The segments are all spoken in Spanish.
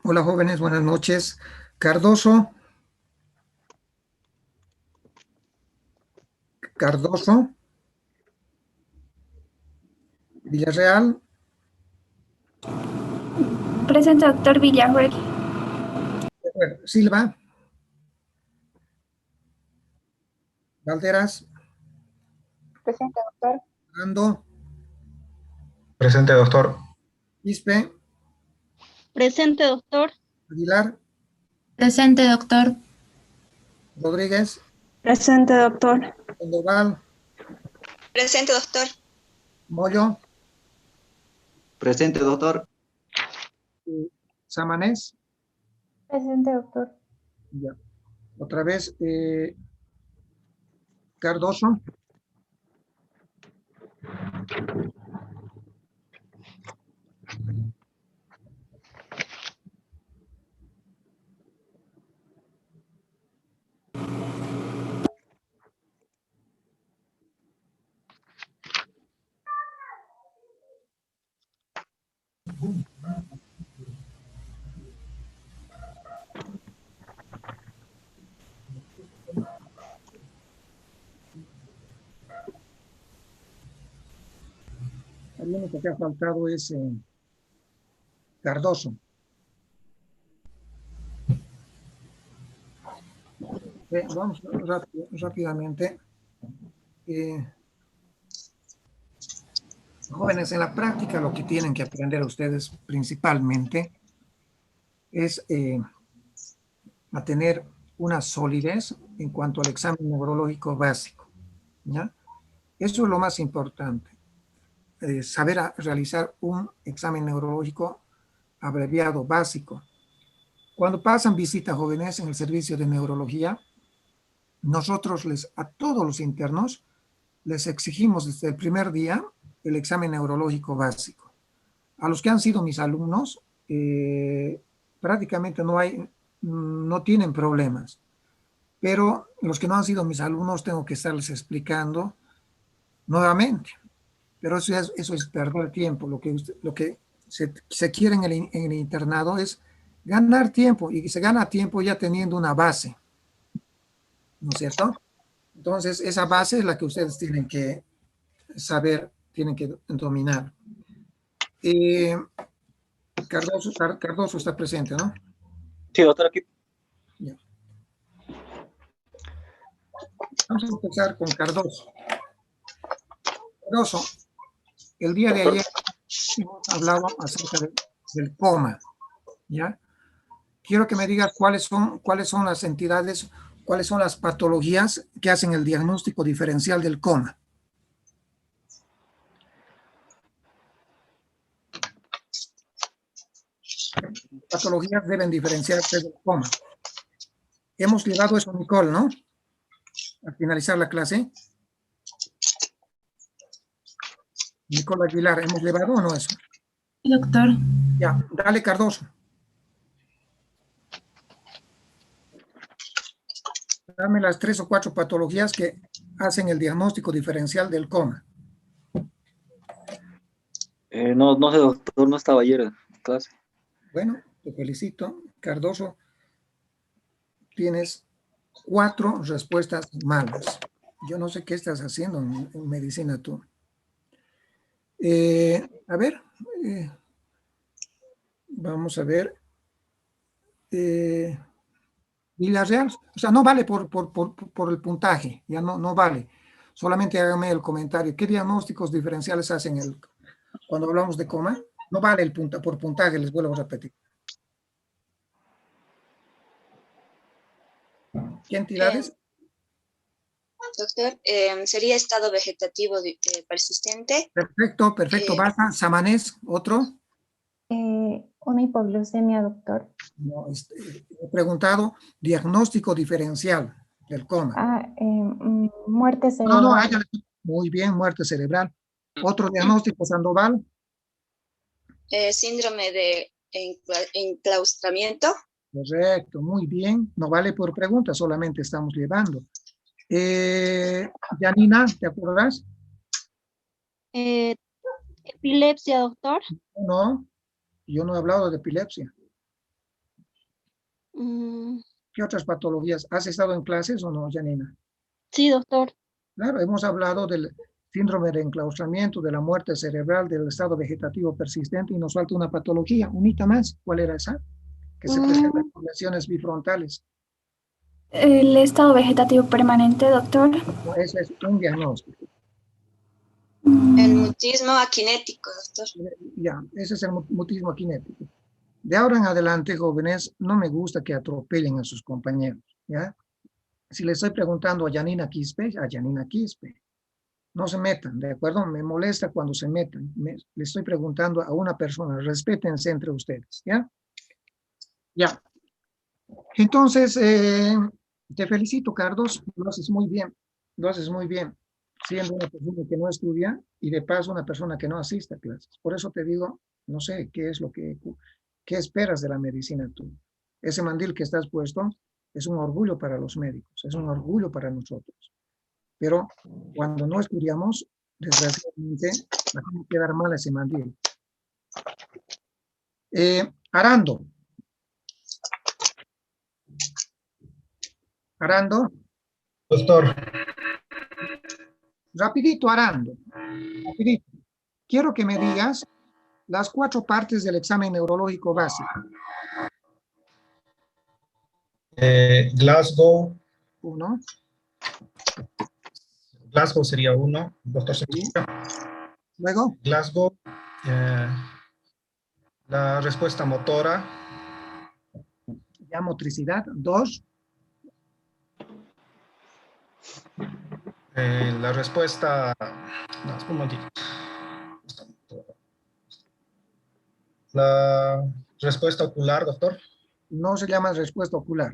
Hola jóvenes, buenas noches. Cardoso, Cardoso, Villarreal, Presente, doctor Villarreal. Silva, Valderas, Presente, doctor. Ando, Presente, doctor. Quispe, Presente, doctor. Aguilar, Presente, doctor. Rodríguez, Presente, doctor. Sandoval, Presente, doctor. Moyo, Presente, doctor. Samanés. Presente, doctor. Ya. Otra vez, Cardoso, el único que ha faltado es Cardoso. Vamos rápidamente. Jóvenes, en la práctica lo que tienen que aprender ustedes principalmente es a tener una solidez en cuanto al examen neurológico básico, ¿ya? Eso es lo más importante, saber realizar un examen neurológico abreviado básico. Cuando pasan visita jóvenes en el servicio de neurología, nosotros a todos los internos les exigimos desde el primer día el examen neurológico básico. A los que han sido mis alumnos, prácticamente no tienen problemas. Pero los que no han sido mis alumnos tengo que estarles explicando nuevamente. Pero eso es perder tiempo. Lo que se quiere en el internado es ganar tiempo, y se gana tiempo ya teniendo una base, ¿no es cierto? Entonces, esa base es la que ustedes tienen que saber, tienen que dominar. Cardoso está presente, ¿no? Sí, doctor, aquí. Ya. Vamos a empezar con Cardoso. Cardoso, el día de ayer hemos hablado acerca del coma, ¿ya? Quiero que me digas cuáles son las entidades, cuáles son las patologías que hacen el diagnóstico diferencial del coma. Patologías deben diferenciarse del coma. Hemos llevado eso, Nicole, ¿no? Al finalizar la clase. Nicole Aguilar, ¿hemos llevado o no eso? Doctor. Ya, dale, Cardoso. Dame las 3 o 4 patologías que hacen el diagnóstico diferencial del coma. No sé, doctor, no estaba ayer en clase. Bueno, te felicito. Cardoso, tienes 4 respuestas malas. Yo no sé qué estás haciendo en medicina tú. A ver, vamos a ver. Villarreal, o sea, no vale por el puntaje, ya no vale. Solamente hágame el comentario. ¿Qué diagnósticos diferenciales hacen cuando hablamos de coma? No vale por puntaje, les vuelvo a repetir. ¿Qué entidades? Doctor, sería estado vegetativo persistente. Perfecto, basta. Samanés, ¿otro? Una hipoglucemia, doctor. No, he preguntado diagnóstico diferencial del coma. Muerte cerebral. No, muy bien, muerte cerebral. Otro diagnóstico, Sandoval. Síndrome de enclaustramiento. Correcto, muy bien. No vale por pregunta, solamente estamos llevando. Janina, ¿te acuerdas? Epilepsia, doctor. No, yo no he hablado de epilepsia. Mm, ¿Qué otras patologías? ¿Has estado en clases o no, Janina? sí, doctor. Claro, hemos hablado del síndrome de enclaustramiento, de la muerte cerebral, del estado vegetativo persistente y nos falta una patología, unita más. ¿Cuál era esa? Que se presenta en lesiones bifrontales. El estado vegetativo permanente, doctor. No, ese es un diagnóstico. El mutismo akinético, doctor. Ya, ese es el mutismo akinético. De ahora en adelante, jóvenes, no me gusta que atropellen a sus compañeros, ¿ya? Si le estoy preguntando a Janina Quispe, no se metan, ¿de acuerdo? Me molesta cuando se metan. Le estoy preguntando a una persona, respétense entre ustedes, ¿ya? Ya. Entonces, te felicito, Carlos, lo haces muy bien, siendo una persona que no estudia y de paso una persona que no asiste a clases. Por eso te digo, no sé qué es qué esperas de la medicina tú. Ese mandil que estás puesto es un orgullo para los médicos, es un orgullo para nosotros. Pero cuando no estudiamos, desgraciadamente, dejamos quedar mal ese mandil. Arando. Arando. Doctor, Rapidito, Arando. Rapidito. Quiero que me digas las 4 partes del examen neurológico básico. Glasgow. 1. Glasgow sería 1, doctor. Sí. Luego. Glasgow. La respuesta motora. Ya motricidad. 2. La respuesta. No, un momentito. La respuesta ocular, doctor. No se llama respuesta ocular.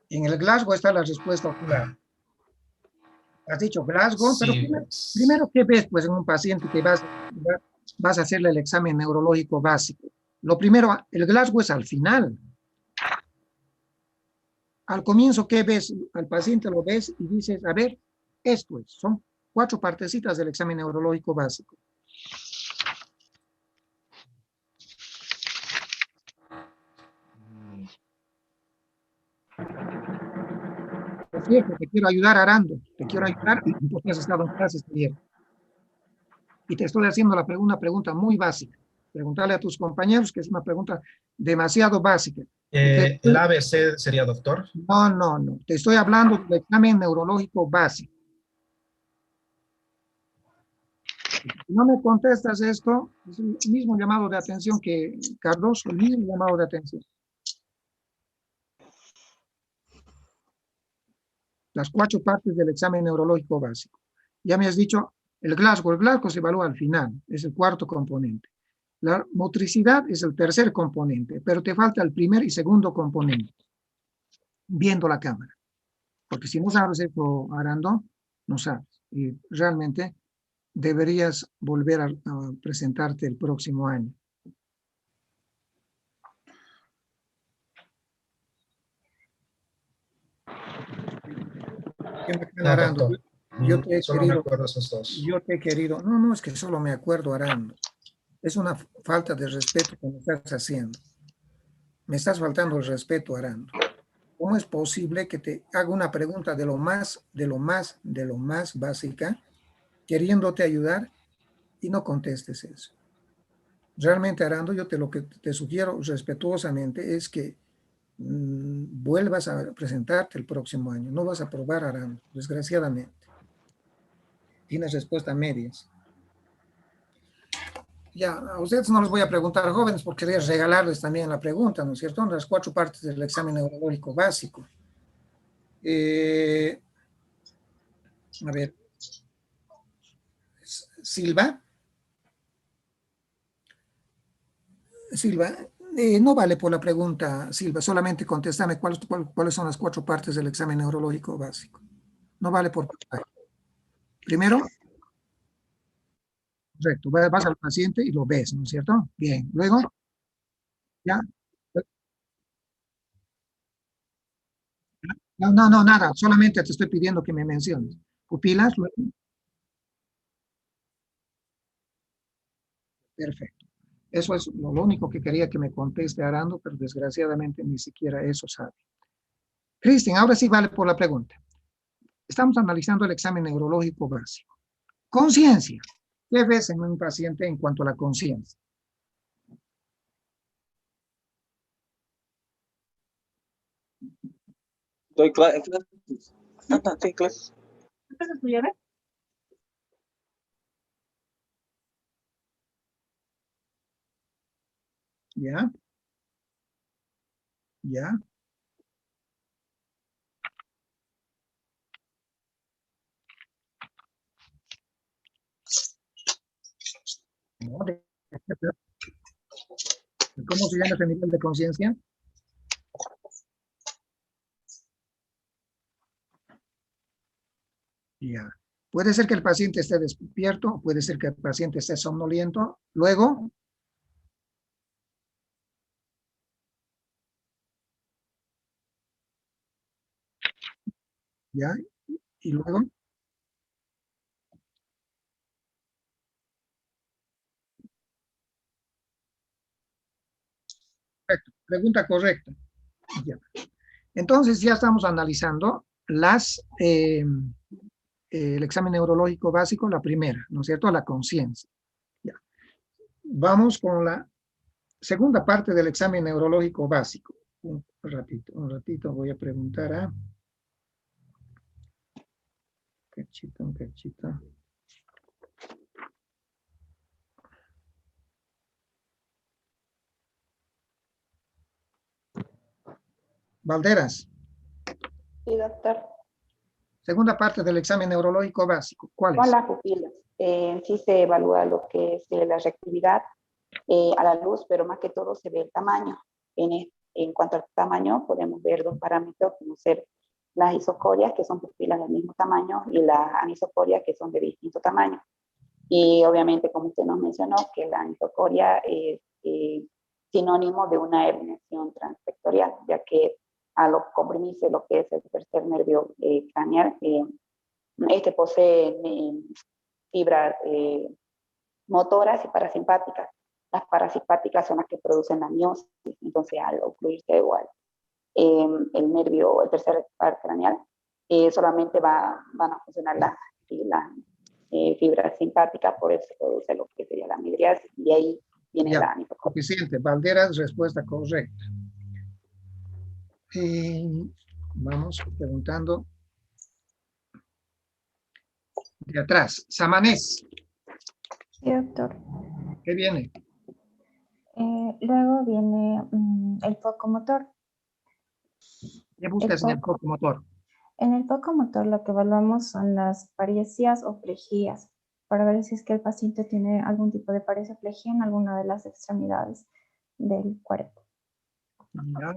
En el Glasgow está la respuesta ocular. Has dicho Glasgow, Sí, pero primero, ¿qué ves pues en un paciente que vas a hacerle el examen neurológico básico? Lo primero, el Glasgow es al final. Al comienzo, ¿qué ves? Al paciente lo ves y dices, a ver, esto es, son 4 partecitas del examen neurológico básico. Por cierto, te quiero ayudar, Arando, te quiero ayudar porque has estado en clases ayer. Y te estoy haciendo una pregunta muy básica. Preguntarle a tus compañeros que es una pregunta demasiado básica. El ABC sería, doctor. No. Te estoy hablando del examen neurológico básico. Si no me contestas esto, es el mismo llamado de atención que Cardoso, el mismo llamado de atención. Las 4 partes del examen neurológico básico. Ya me has dicho, el Glasgow se evalúa al final, es el 4º componente. La motricidad es el 3er componente, pero te falta el 1er y 2º componente, viendo la cámara. Porque si no sabes esto, Arando, no sabes. Y realmente deberías volver a presentarte el próximo año. No, Arando, doctor. yo te he Solo querido, me acuerdo esos 2. yo te he querido, no, es que solo me acuerdo, Arando. Es una falta de respeto que me estás haciendo. Me estás faltando el respeto, Arando. ¿Cómo es posible que te haga una pregunta de lo más básica, queriéndote ayudar y no contestes eso? Realmente, Arando, yo lo que te sugiero respetuosamente es que vuelvas a presentarte el próximo año. No vas a aprobar, Arando, desgraciadamente. Tienes respuesta a medias. Ya, a ustedes no les voy a preguntar, jóvenes, porque quería regalarles también la pregunta, ¿no es cierto? Las 4 partes del examen neurológico básico. A ver. Silva, no vale por la pregunta, Silva, solamente contéstame cuáles son las 4 partes del examen neurológico básico. No vale por puntaje. Primero, correcto, vas al paciente y lo ves, ¿no es cierto? Bien, luego, ya. No, nada, solamente te estoy pidiendo que me menciones. Pupilas, luego. Perfecto. Eso es lo único que quería que me conteste Arando, pero desgraciadamente ni siquiera eso sabe. Cristian, ahora sí vale por la pregunta. Estamos analizando el examen neurológico básico. Conciencia. ¿Qué ves en un paciente en cuanto a la conciencia? Doy clases. Sí, clases. ¿Ya? ¿Ya? No, ¿cómo se llama ese nivel de conciencia? Ya. Puede ser que el paciente esté despierto, puede ser que el paciente esté somnoliento. Luego, ya, y luego, correcto, pregunta correcta. Ya. Entonces ya estamos analizando el examen neurológico básico, la primera, ¿no es cierto? La conciencia. Ya. Vamos con la segunda parte del examen neurológico básico. Un ratito voy a preguntar a... Un cachito. Valderas, Sí, doctor. segunda parte del examen neurológico básico. ¿Cuál Con es? las pupilas. Sí se evalúa lo que es la reactividad a la luz, pero más que todo se ve el tamaño. En cuanto al tamaño, podemos ver dos parámetros, como ser las isocorias, que son pupilas del mismo tamaño, y las anisocorias, que son de distinto tamaño. Y obviamente, como usted nos mencionó, que la anisocoria es sinónimo de una herniación transpectorial, ya que al comprimirse lo que es el tercer nervio craneal, este posee fibras motoras y parasimpáticas. Las parasimpáticas son las que producen la miosis, entonces al ocluirse igual el nervio, el tercer par craneal, solamente van a funcionar las fibras simpáticas, por eso se produce lo que sería la midriasis, y ahí viene Ya, la anisocoria. suficiente. Valderas, respuesta correcta. Vamos preguntando de atrás. Samanés, Sí, doctor. ¿qué viene? Luego viene el foco motor. ¿Qué buscas en el foco motor? En el foco motor lo que evaluamos son las paresias o plejías, para ver si es que el paciente tiene algún tipo de paresia o plejía en alguna de las extremidades del cuerpo. Ya.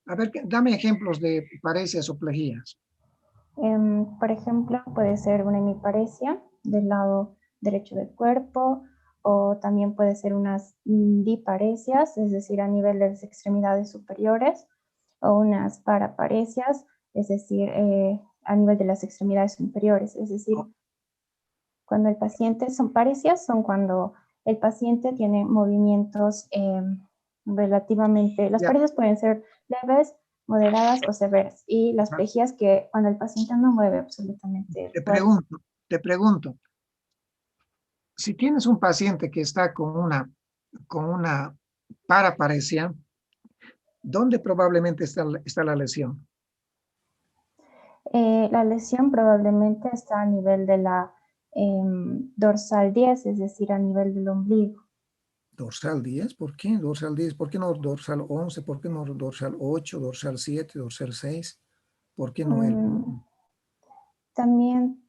A ver, dame ejemplos de paresias o plejías. Por ejemplo, puede ser una hemiparesia del lado derecho del cuerpo, o también puede ser unas diparesias, es decir, a nivel de las extremidades superiores, o unas paraparesias, es decir, a nivel de las extremidades inferiores. Es decir, cuando el paciente, son paresias, son cuando el paciente tiene movimientos relativamente, las Ya. paresias pueden ser leves, moderadas o severas, y las plejías que cuando el paciente no mueve absolutamente el cuerpo. Te pregunto, si tienes un paciente que está con una paraparesia, ¿dónde probablemente está la lesión? La lesión probablemente está a nivel de la dorsal 10, es decir, a nivel del ombligo. ¿Dorsal 10? ¿Por qué? ¿Dorsal 10? ¿Por qué no dorsal 11? ¿Por qué no dorsal 8, dorsal 7, dorsal 6? ¿Por qué no el? También,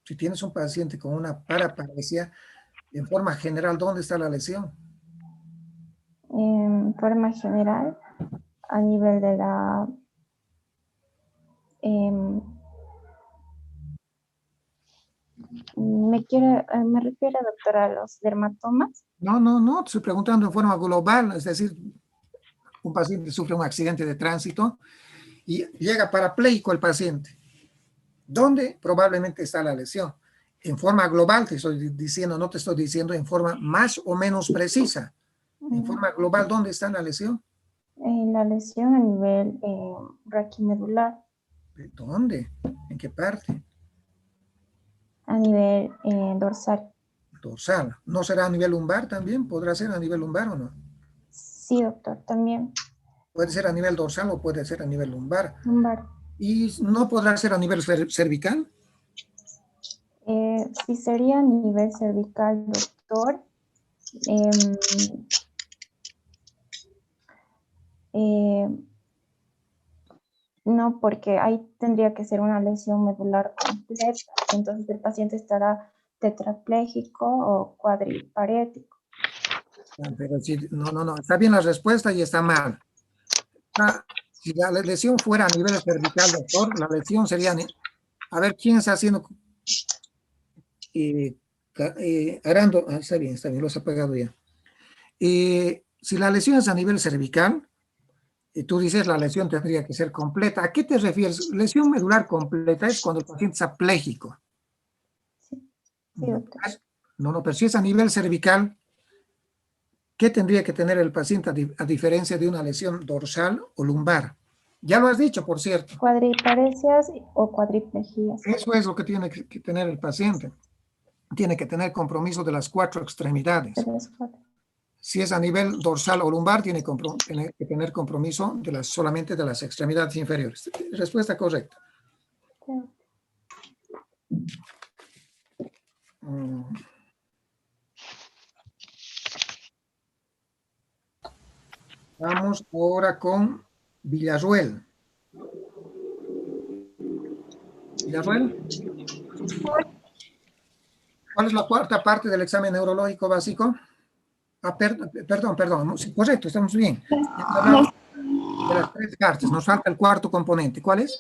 Si tienes un paciente con una paraparesia, en forma general, ¿dónde está la lesión? en forma general, a nivel de la... me refiero, doctor, a los dermatomas. No, te estoy preguntando en forma global, es decir, un paciente sufre un accidente de tránsito y llega parapléjico el paciente. ¿Dónde probablemente está la lesión? En forma global te estoy diciendo, no te estoy diciendo en forma más o menos precisa. En forma global, ¿dónde está la lesión? La lesión a nivel raquimedular, ¿Dónde? ¿En qué parte? a nivel dorsal. Dorsal. ¿No será a nivel lumbar también? ¿Podrá ser a nivel lumbar o no? Sí, doctor, también. Puede ser a nivel dorsal o puede ser a nivel lumbar. Lumbar. ¿Y no podrá ser a nivel cervical? Sí sería a nivel cervical, doctor. No, porque ahí tendría que ser una lesión medular completa. Entonces el paciente estará tetrapléjico o cuadriparético. Pero si, no, está bien la respuesta y está mal. Si la lesión fuera a nivel cervical, doctor, la lesión sería, a ver, ¿quién está haciendo? Arando, está bien, lo has apagado ya. Si la lesión es a nivel cervical, y tú dices la lesión tendría que ser completa, ¿a qué te refieres? Lesión medular completa es cuando el paciente está pléjico. Sí, doctor. No, pero si es a nivel cervical, ¿qué tendría que tener el paciente a diferencia de una lesión dorsal o lumbar? Ya lo has dicho, por cierto. Cuadriparesias o cuadriplejías. Eso es lo que tiene que tener el paciente. Tiene que tener compromiso de las 4 extremidades. Si es a nivel dorsal o lumbar, tiene que tener compromiso solamente de las extremidades inferiores. Respuesta correcta. Vamos ahora con Villarruel. Villarruel. ¿Cuál es la cuarta parte del examen neurológico básico? Perdón. Sí, correcto, estamos bien. De las 3 partes, nos falta el cuarto componente. ¿Cuál es?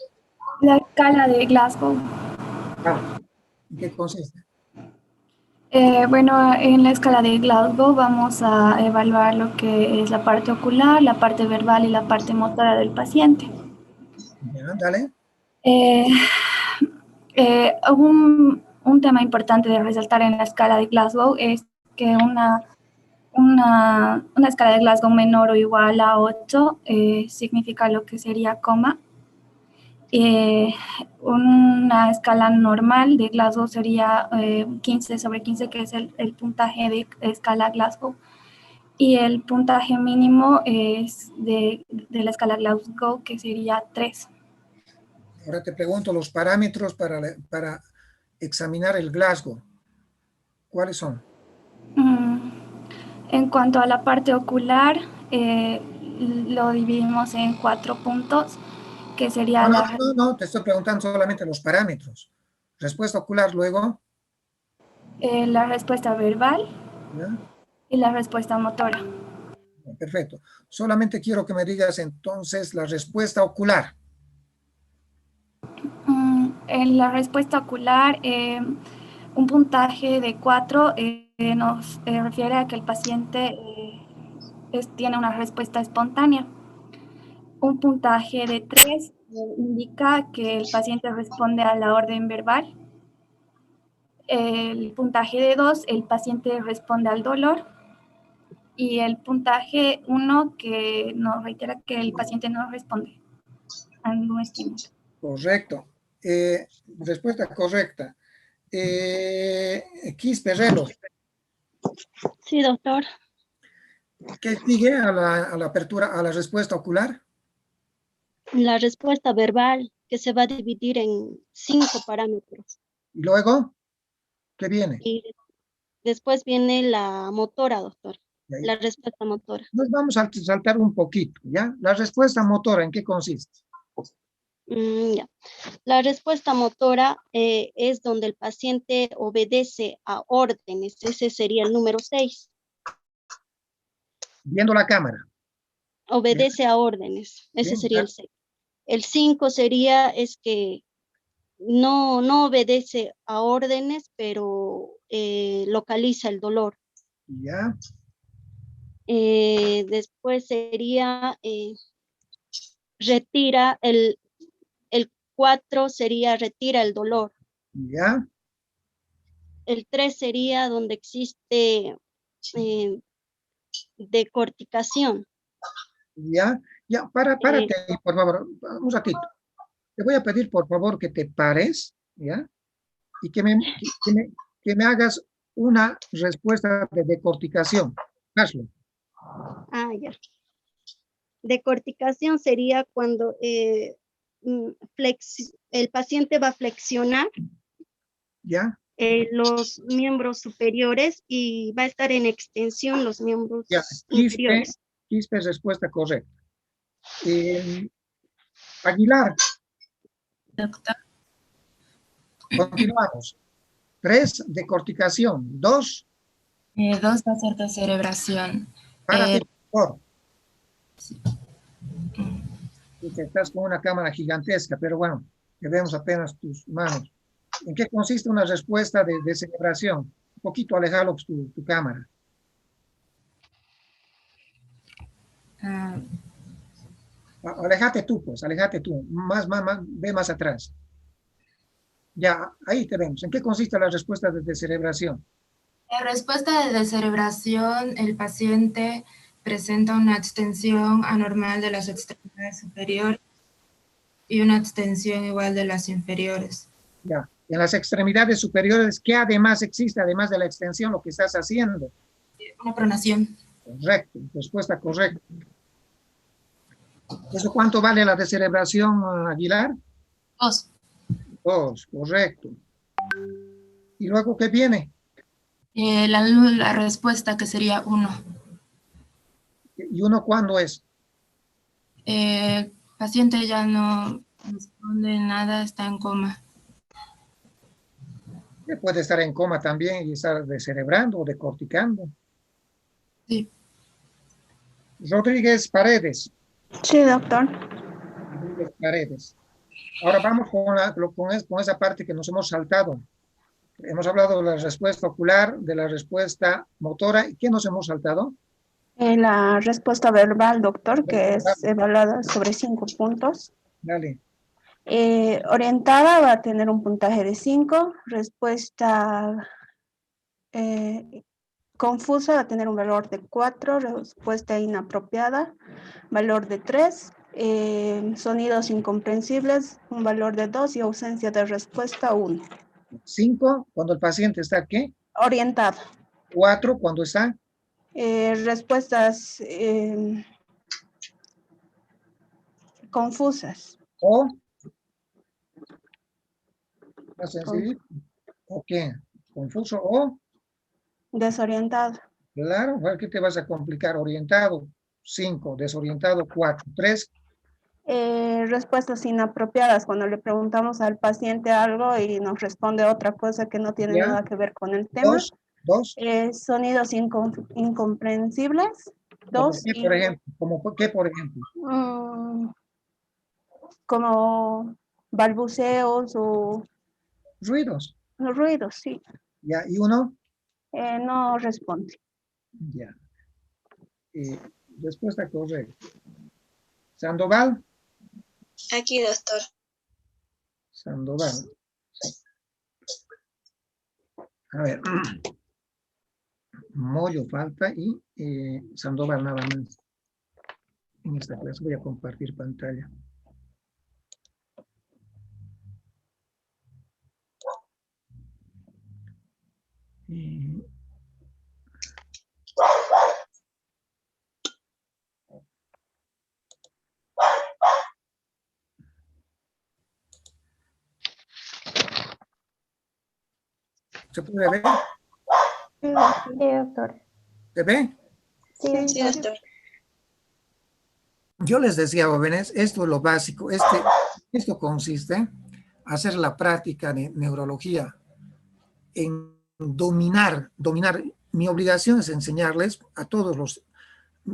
La escala de Glasgow. ¿En qué consiste? Bueno, en la escala de Glasgow vamos a evaluar lo que es la parte ocular, la parte verbal y la parte motora del paciente. Ya, dale. Un tema importante de resaltar en la escala de Glasgow es que una escala de Glasgow menor o igual a 8 significa lo que sería coma. Una escala normal de Glasgow sería 15/15, que es el puntaje de escala Glasgow. Y el puntaje mínimo es de la escala Glasgow, que sería 3. Ahora te pregunto los parámetros para examinar el Glasgow. ¿Cuáles son? En cuanto a la parte ocular, lo dividimos en 4 puntos, que sería No, te estoy preguntando solamente los parámetros. Respuesta ocular, luego. La respuesta verbal. ¿Ya? Y la respuesta motora. Perfecto. Solamente quiero que me digas entonces la respuesta ocular. En la respuesta ocular, un puntaje de 4 nos refiere a que el paciente tiene una respuesta espontánea. Un puntaje de 3 indica que el paciente responde a la orden verbal. El puntaje de 2, el paciente responde al dolor. Y el puntaje 1, que nos reitera que el paciente no responde a ningún estímulo. Correcto. Respuesta correcta. Quisperrelo. Sí, doctor. ¿Qué sigue a la apertura, a la respuesta ocular? La respuesta verbal, que se va a dividir en 5 parámetros. ¿Y luego? ¿Qué viene? Y después viene la motora, doctor. La respuesta motora. Nos vamos a saltar un poquito, ¿ya? La respuesta motora, ¿en qué consiste? Ya. La respuesta motora es donde el paciente obedece a órdenes. Ese sería el número 6. Viendo la cámara. Obedece a órdenes. Ese sería el 6. El 5 sería que no obedece a órdenes, pero localiza el dolor. Ya. Después sería retira el 4 sería retira el dolor. Ya. el 3 sería donde existe decorticación. Ya, párate ahí, por favor, un ratito. Te voy a pedir, por favor, que te pares, ¿ya? Y que me hagas una respuesta de decorticación. Hazlo. Ah, ya. Decorticación sería cuando el paciente va a flexionar ¿Ya? los miembros superiores y va a estar en extensión los miembros Ya, inferiores. Quispe, respuesta correcta. Aguilar, Doctor. continuamos. 3, decorticación. 2, 2 va a ser descerebración. párate, por favor. Estás con una cámara gigantesca, pero bueno, que vemos apenas tus manos. ¿En qué consiste una respuesta de descerebración? Un poquito alejalo tu cámara. Aléjate tú, pues, aléjate tú. Ve más atrás. Ya, ahí te vemos. ¿En qué consiste la respuesta de descerebración? La respuesta de descerebración, el paciente presenta una extensión anormal de las extremidades superiores y una extensión igual de las inferiores. Ya, en las extremidades superiores, ¿qué además existe, además de la extensión, lo que estás haciendo? Una pronación. Correcto, respuesta correcta. ¿Eso cuánto vale la descerebración, Aguilar? 2. 2, correcto. ¿Y luego qué viene? La respuesta que sería 1. ¿Y 1 cuándo es? El paciente ya no responde nada, está en coma. Puede estar en coma también y estar descerebrando o decorticando. Sí. Rodríguez Paredes. Sí, doctor. Rodríguez Paredes. Ahora vamos con esa parte que nos hemos saltado. Hemos hablado de la respuesta ocular, de la respuesta motora. ¿Y qué nos hemos saltado? La respuesta verbal, doctor, que es evaluada sobre 5 puntos. Dale. Orientada va a tener un puntaje de 5. Respuesta confusa va a tener un valor de 4. Respuesta inapropiada, valor de 3. Sonidos incomprensibles, un valor de 2 y ausencia de respuesta 1. 5, cuando el paciente está, ¿qué? Orientado. 4, cuando está. Respuestas confusas. O. Más sencillo. ¿O qué? Confuso o. Desorientado. Claro, ¿qué te vas a complicar? Orientado. 5, desorientado. 4, 3. Respuestas inapropiadas, cuando le preguntamos al paciente algo y nos responde otra cosa que no tiene nada que ver con el tema. 2. Sonidos incomprensibles. 2. ¿Qué, por ejemplo? ¿Cómo qué, por ejemplo? Como balbuceos o... Ruidos. Ruidos, sí. Ya, ¿y 1? No responde. Ya. Respuesta correcta. Sandoval. Aquí, doctor. Sandoval. A ver. Moyo falta y Sandoval nada más. En esta clase voy a compartir pantalla. ¿Se puede ver? Sí, doctor. ¿Se ve? Sí, doctor. Yo les decía, jóvenes, esto es lo básico. Esto consiste en hacer la práctica de neurología, en dominar. Mi obligación es enseñarles a todos los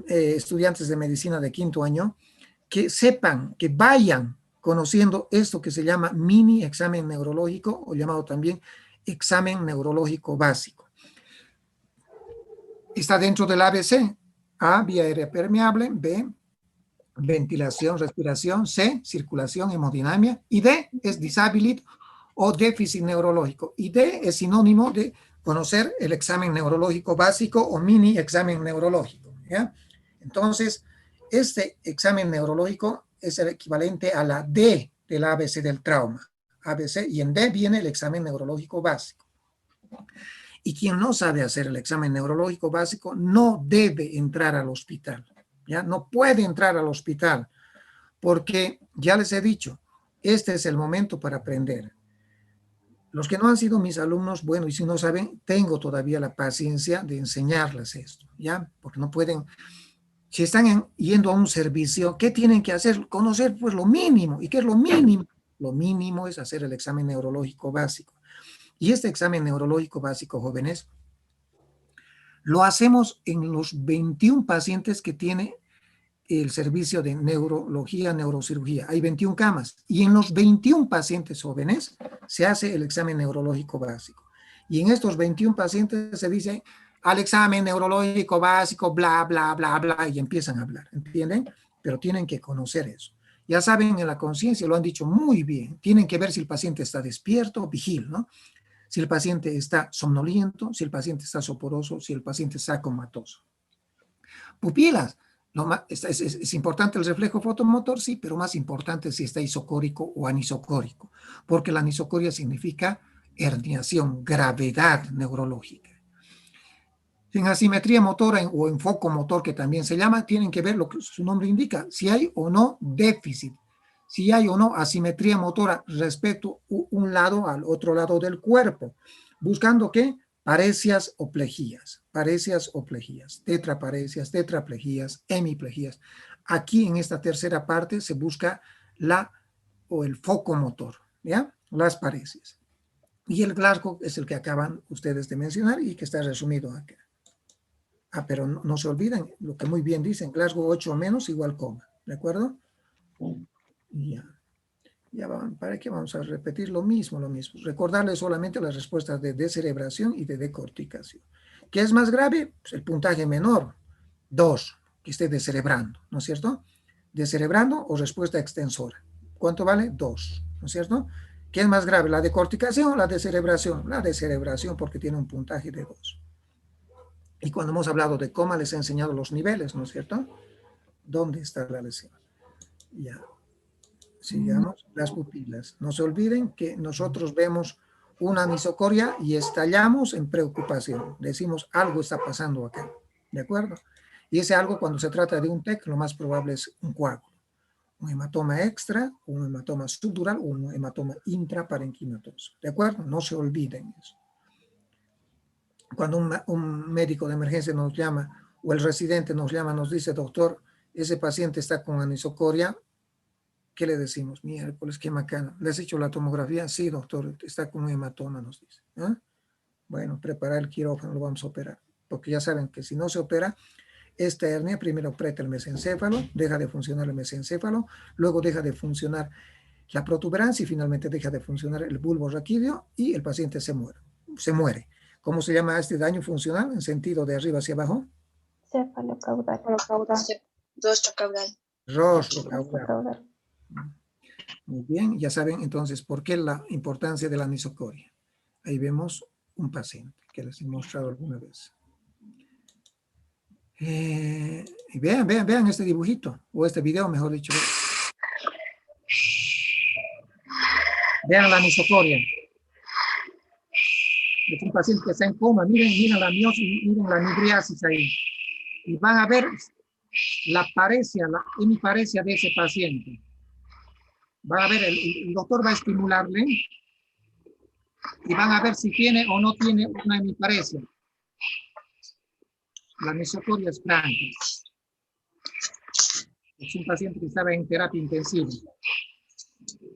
estudiantes de medicina de 5º año que sepan, que vayan conociendo esto que se llama mini examen neurológico o llamado también examen neurológico básico. Está dentro del ABC. A, vía aérea permeable. B, ventilación, respiración. C, circulación, hemodinamia. Y D, es disability o déficit neurológico. Y D es sinónimo de conocer el examen neurológico básico o mini examen neurológico, ¿ya? Entonces, este examen neurológico es el equivalente a la D del ABC del trauma. ABC, y en D viene el examen neurológico básico. Y quien no sabe hacer el examen neurológico básico no debe entrar al hospital, ¿ya? No puede entrar al hospital porque, ya les he dicho, este es el momento para aprender. Los que no han sido mis alumnos, bueno, y si no saben, tengo todavía la paciencia de enseñarles esto, ¿ya? Porque no pueden, si están yendo a un servicio, ¿qué tienen que hacer? Conocer pues lo mínimo. ¿Y qué es lo mínimo? Lo mínimo es hacer el examen neurológico básico. Y este examen neurológico básico, jóvenes, lo hacemos en los 21 pacientes que tiene el servicio de neurología, neurocirugía. Hay 21 camas. Y en los 21 pacientes jóvenes se hace el examen neurológico básico. Y en estos 21 pacientes se dice al examen neurológico básico, bla, bla, bla, bla, y empiezan a hablar. ¿Entienden? Pero tienen que conocer eso. Ya saben, en la conciencia lo han dicho muy bien. Tienen que ver si el paciente está despierto, vigil, ¿no? Si el paciente está somnoliento, si el paciente está soporoso, si el paciente está comatoso. Pupilas. Es importante el reflejo fotomotor, sí, pero más importante si está isocórico o anisocórico, porque la anisocoria significa herniación, gravedad neurológica. En asimetría motora o en foco motor, que también se llama, tienen que ver lo que su nombre indica, si hay o no déficit, si hay o no asimetría motora respecto un lado al otro lado del cuerpo, buscando ¿qué? Paresias o plejías, tetraparesias, tetraplejías, hemiplejías. Aquí en esta tercera parte se busca el foco motor, ¿ya? Las paresias. Y el Glasgow es el que acaban ustedes de mencionar y que está resumido acá. Pero no se olviden lo que muy bien dicen, Glasgow 8 o menos igual coma, ¿de acuerdo? Ya van, ¿para qué vamos a repetir lo mismo? Recordarles solamente las respuestas de descerebración y de decorticación. ¿Qué es más grave? Pues el puntaje menor, 2, que esté descerebrando, ¿no es cierto? Descerebrando o respuesta extensora. ¿Cuánto vale? 2, ¿no es cierto? ¿Qué es más grave, la decorticación o la descerebración? La descerebración porque tiene un puntaje de 2. Y cuando hemos hablado de coma les he enseñado los niveles, ¿no es cierto? ¿Dónde está la lesión? Ya. Sigamos, las pupilas. No se olviden que nosotros vemos una anisocoria y estallamos en preocupación. Decimos, algo está pasando acá, ¿de acuerdo? Y ese algo, cuando se trata de un TEC, lo más probable es un coágulo. Un hematoma extra, un hematoma subdural o un hematoma intraparenquimatoso, ¿de acuerdo? No se olviden eso. Cuando un médico de emergencia nos llama o el residente nos llama, nos dice, doctor, ese paciente está con anisocoria, ¿qué le decimos? Miércoles, qué macana. ¿Le has hecho la tomografía? Sí, doctor, está con un hematoma, nos dice. ¿Ah? Bueno, preparar el quirófano, lo vamos a operar. Porque ya saben que si no se opera, esta hernia primero aprieta el mesencéfalo, deja de funcionar el mesencéfalo, luego deja de funcionar la protuberancia y finalmente deja de funcionar el bulbo raquídeo y el paciente se muere. ¿Cómo se llama este daño funcional en sentido de arriba hacia abajo? Cefalocaudal. Rostrocaudal. Rostrocaudal. Muy bien, ya saben entonces por qué la importancia de la anisocoria. Ahí vemos un paciente que les he mostrado alguna vez. Y vean este dibujito, o este video, mejor dicho. Vean la anisocoria. Es un paciente que está en coma. Miren la miosis, miren la nidriasis ahí. Y van a ver la paresia, la hemiparesia de ese paciente. Van a ver, el doctor va a estimularle y van a ver si tiene o no tiene una hemiparesia. La anisocoria es franca. Es un paciente que estaba en terapia intensiva.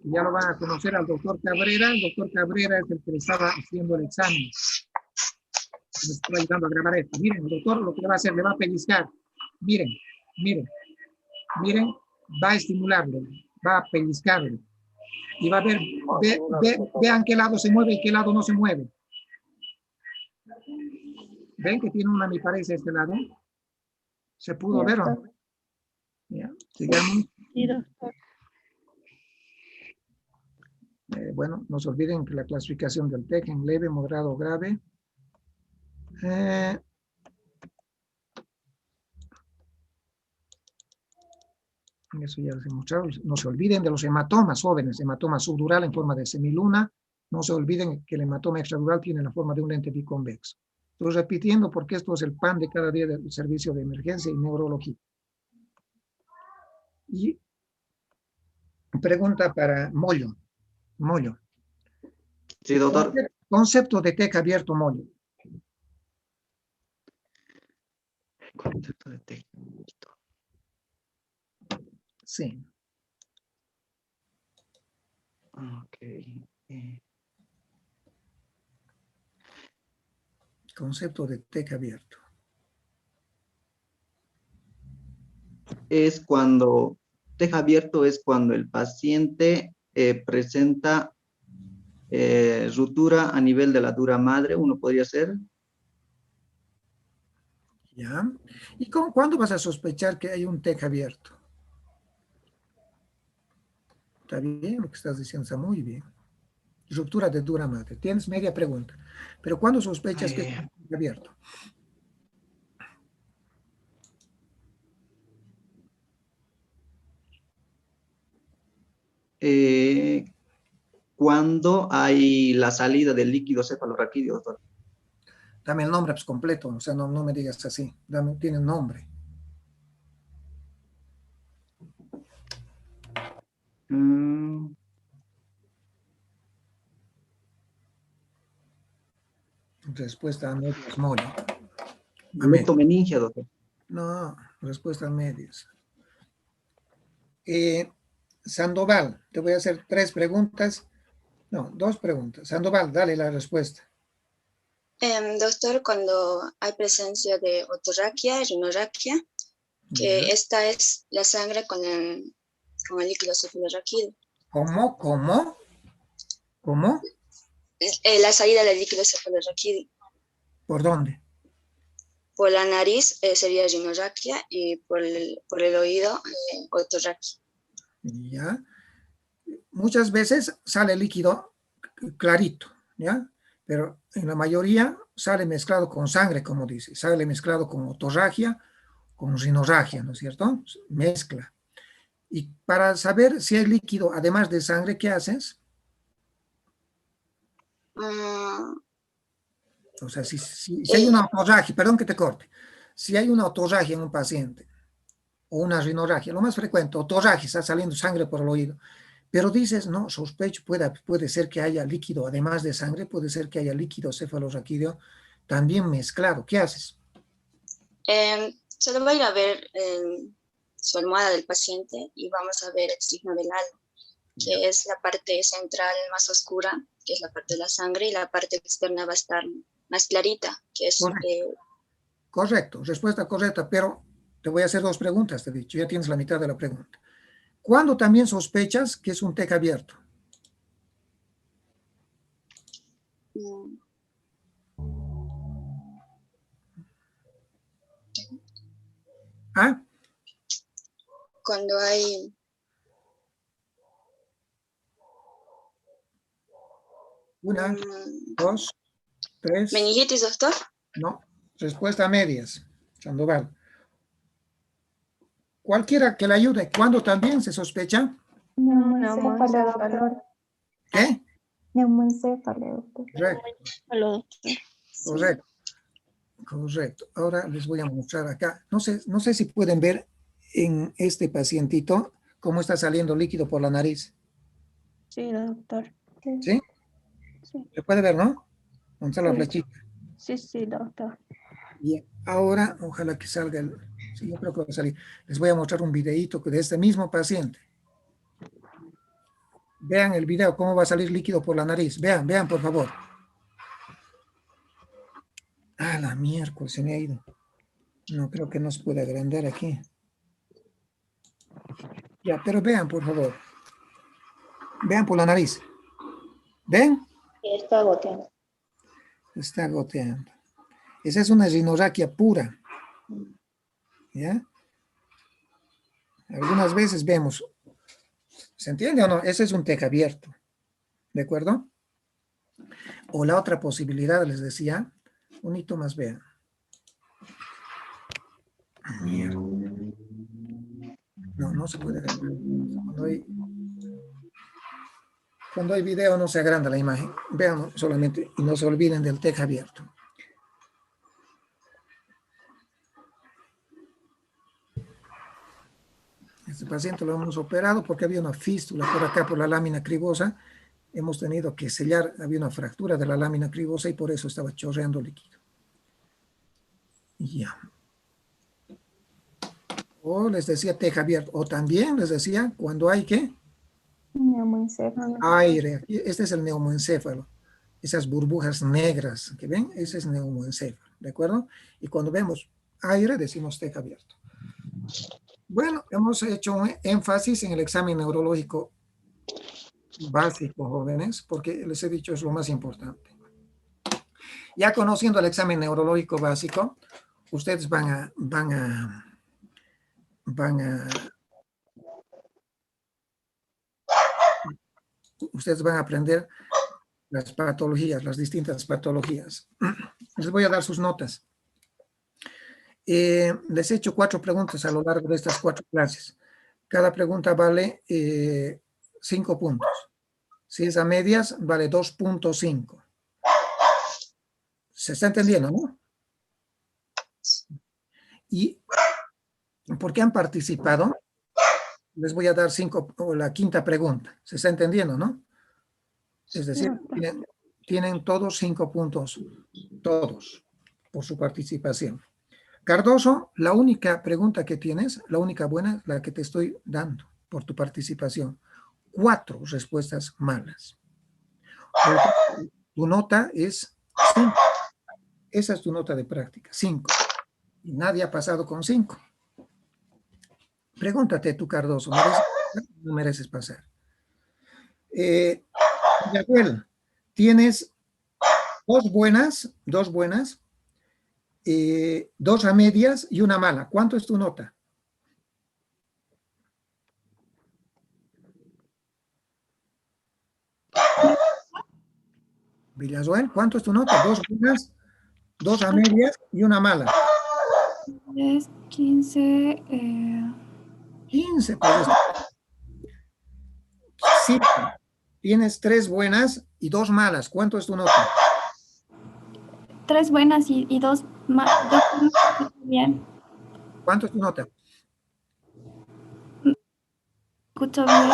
Ya lo van a conocer al doctor Cabrera. El doctor Cabrera es el que le estaba haciendo el examen. Me está ayudando a grabar esto. Miren, el doctor lo que le va a hacer, le va a pellizcar. Miren, va a estimularlo, va a pellizcarlo. Y va a ver, vean qué lado se mueve y qué lado no se mueve. ¿Ven que tiene una hemiparesia este lado? ¿Se pudo ver o no? Ya, sigamos. Sí, doctor. Bueno, no se olviden que la clasificación del TEC en leve, moderado o grave. Eso ya les he mostrado. No se olviden de los hematomas jóvenes, hematoma subdural en forma de semiluna. No se olviden que el hematoma extradural tiene la forma de un lente biconvexo. Estoy repitiendo porque esto es el pan de cada día del servicio de emergencia y neurología. Y pregunta para Mollo. Mollo. Sí, doctor. Concepto de TEC abierto, Mollo. Concepto de TEC. Sí. Ok. Concepto de TEC abierto. Es cuando, TEC abierto es cuando el paciente presenta ruptura a nivel de la dura madre, uno podría ser. ¿Ya? ¿Y cuándo vas a sospechar que hay un TEC abierto? Está bien, lo que estás diciendo está muy bien. Ruptura de dura madre. Tienes media pregunta. Pero ¿cuándo sospechas que es un TEC abierto? Cuando hay la salida del líquido cefalorraquídeo, doctor. Dame el nombre pues, completo, o sea, no me digas así. Tiene un nombre. Respuesta a medias, Mollo. Leptomeningia, doctor. No, respuesta a medias. Sandoval, te voy a hacer 3 preguntas. No, 2 preguntas. Sandoval, dale la respuesta. Doctor, cuando hay presencia de otorraquia, rinorraquia, que Ya. esta es la sangre con el líquido cefalorraquídeo. ¿Cómo? La salida del líquido cefalorraquídeo. ¿Por dónde? Por la nariz sería rinorraquia y por el oído otorraquia. Ya. Muchas veces sale líquido clarito, ¿ya? Pero en la mayoría sale mezclado con sangre, como dice. Sale mezclado con otorragia, con rinorragia, ¿no es cierto? Mezcla. Y para saber si hay líquido, además de sangre, ¿qué haces? O sea, si hay una otorragia, perdón que te corte, si hay una otorragia en un paciente o una rinorragia, lo más frecuente, otorragia, está saliendo sangre por el oído, pero dices, no, sospecho, puede ser que haya líquido, además de sangre, puede ser que haya líquido cefalorraquídeo también mezclado. ¿Qué haces? Solo va a ir a ver su almohada del paciente y vamos a ver el signo del halo, que es la parte central más oscura, que es la parte de la sangre, y la parte externa va a estar más clarita, que es... Correcto, respuesta correcta, pero te voy a hacer 2 preguntas, te he dicho, ya tienes la mitad de la pregunta. ¿Cuándo también sospechas que es un TEC abierto? ¿Ah? Cuando hay... Una, 2, 3. ¿Meningitis, doctor? No, respuesta a medias, Sandoval. Cualquiera que le ayude. ¿Cuándo también se sospecha? Neumoencéfalo, doctor. ¿Qué? Neumoencéfalo, doctor. Correcto. Correcto. Ahora les voy a mostrar acá. No sé si pueden ver en este pacientito cómo está saliendo líquido por la nariz. Sí, doctor. ¿Sí? Sí. Se puede ver, ¿no? ¿Dónde está la flechita? Sí, doctor. Y ahora, ojalá que salga el... Sí, yo creo que va a salir. Les voy a mostrar un videíto de este mismo paciente. Vean el video, cómo va a salir líquido por la nariz. Vean, por favor. Ah, la miércoles, se me ha ido. No, creo que no se puede agrandar aquí. Ya, pero vean, por favor. Vean por la nariz. ¿Ven? Está goteando. Está goteando. Esa es una rinorraquia pura. ¿Ya? Algunas veces vemos. ¿Se entiende o no? Ese es un TEC abierto. ¿De acuerdo? O la otra posibilidad, les decía, un hito más, vean. No, no se puede ver. Cuando hay video no se agranda la imagen. Vean solamente y no se olviden del TEC abierto. Este paciente lo hemos operado porque había una fístula por acá, por la lámina cribosa. Hemos tenido que sellar, había una fractura de la lámina cribosa y por eso estaba chorreando líquido. Ya. O les decía TEC abierto. O también les decía cuando hay ¿qué? Neumoencéfalo. Aire. Este es el neumoencéfalo. Esas burbujas negras que ven, ese es neumoencéfalo. ¿De acuerdo? Y cuando vemos aire, decimos TEC abierto. Bueno, hemos hecho un énfasis en el examen neurológico básico, jóvenes, porque les he dicho es lo más importante. Ya conociendo el examen neurológico básico, ustedes van a aprender las patologías, las distintas patologías. Les voy a dar sus notas. Les he hecho 4 preguntas a lo largo de estas 4 clases. Cada pregunta vale 5 puntos. Si es a medias, vale 2.5. ¿Se está entendiendo, no? Y porque han participado, les voy a dar 5, o la quinta pregunta. ¿Se está entendiendo, no? Es decir, tienen todos 5 puntos, todos, por su participación. Cardoso, la única pregunta que tienes, la única buena, la que te estoy dando por tu participación. 4 respuestas malas. Tu nota es 5. Esa es tu nota de práctica, 5. Y nadie ha pasado con 5. Pregúntate tú, Cardoso, ¿mereces pasar o no mereces pasar? Yaguel, tienes 2 buenas, 2 a medias y 1 mala. ¿Cuánto es tu nota? Villazuel, ¿cuánto es tu nota? 2 buenas, 2 a medias y 1 mala. 10, 15. 15, pues. Sí, tienes 3 buenas y 2 malas. ¿Cuánto es tu nota? 3 buenas y 2 malas. Bien. ¿Cuánto es tu nota? Escucho bien.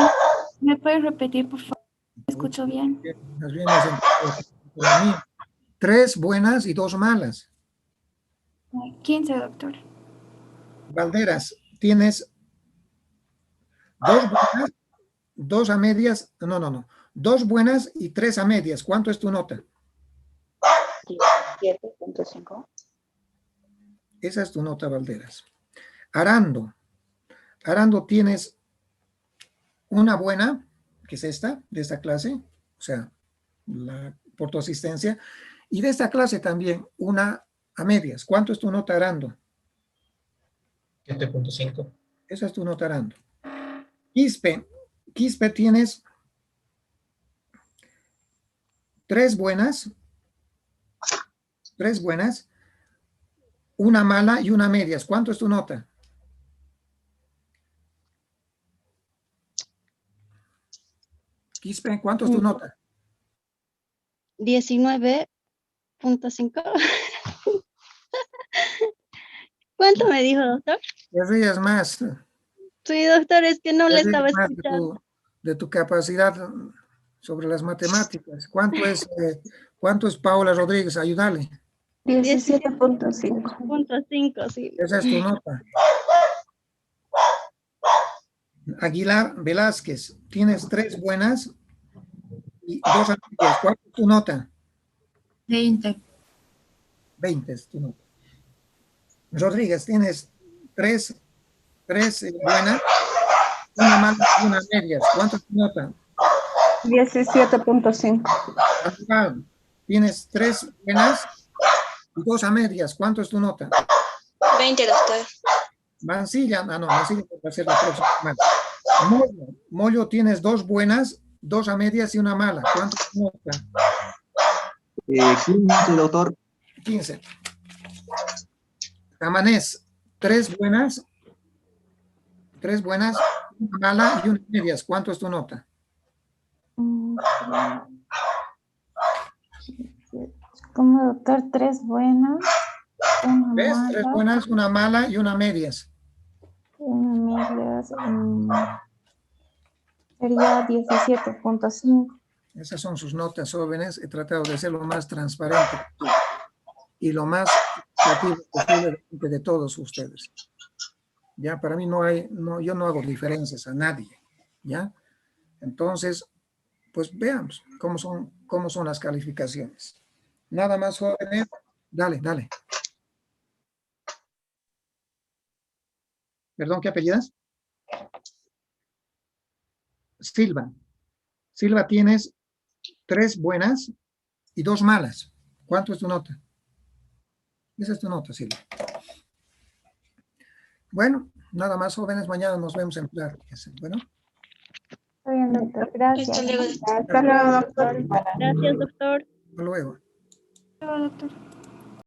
¿Me puedes repetir, por favor? Escucho bien. Más bien es 3 buenas y 2 malas. 15, doctor. Valderas, tienes 2 buenas, 2 a medias, no. 2 buenas y 3 a medias. ¿Cuánto es tu nota? 17.5. Esa es tu nota, Valderas. Arando, tienes una buena, que es esta, de esta clase, o sea, por tu asistencia, y de esta clase también, una a medias. ¿Cuánto es tu nota, Arando? 7.5. Esa es tu nota, Arando. Quispe, tienes 3 buenas, 1 mala y 1 a medias. ¿Cuánto es tu nota? Quispe, ¿cuánto es tu nota? 19.5. ¿Cuánto me dijo, doctor? Te rías más. Sí, doctor, es que no le Te rías estaba más escuchando. de tu capacidad sobre las matemáticas. ¿Cuánto es Paola Rodríguez? Ayúdale. 17.5. Sí. Esa es tu nota. Aguilar Velázquez, tienes 3 buenas y 2 a medias. ¿Cuánto es tu nota? 20. 20 es tu nota. Rodríguez, tienes 3 buenas, 1 mala y 1 a medias. ¿Cuánto es tu nota? 17.5. Tienes 3 buenas y 2 a medias. ¿Cuánto es tu nota? 20, doctor. Mancilla, Mancilla va a ser la próxima. Mollo, tienes 2 buenas 2 a medias y una mala. ¿Cuánto es tu nota? 15, doctor. 15. Amanés, 3 buenas, 1 mala y 1 medias. ¿Cuánto es tu nota? Como doctor, 3 buenas, una ¿Ves? mala, 3 buenas, 1 mala y 1 medias. una medias, sería 17.5. Esas son sus notas, jóvenes. He tratado de ser lo más transparente y lo más creativo posible de todos ustedes. Ya, para mí yo no hago diferencias a nadie. Ya, entonces, pues veamos cómo son las calificaciones. Nada más, jóvenes. Dale. Perdón, ¿qué apellidas? Silva. Silva, tienes 3 buenas y 2 malas. ¿Cuánto es tu nota? Esa es tu nota, Silva. Bueno, nada más, jóvenes. Mañana nos vemos en prácticas. Bueno. Está bien, doctor. Gracias. Hasta luego, doctor. Hasta luego, doctor. Gracias, doctor. Hasta luego. Doctor.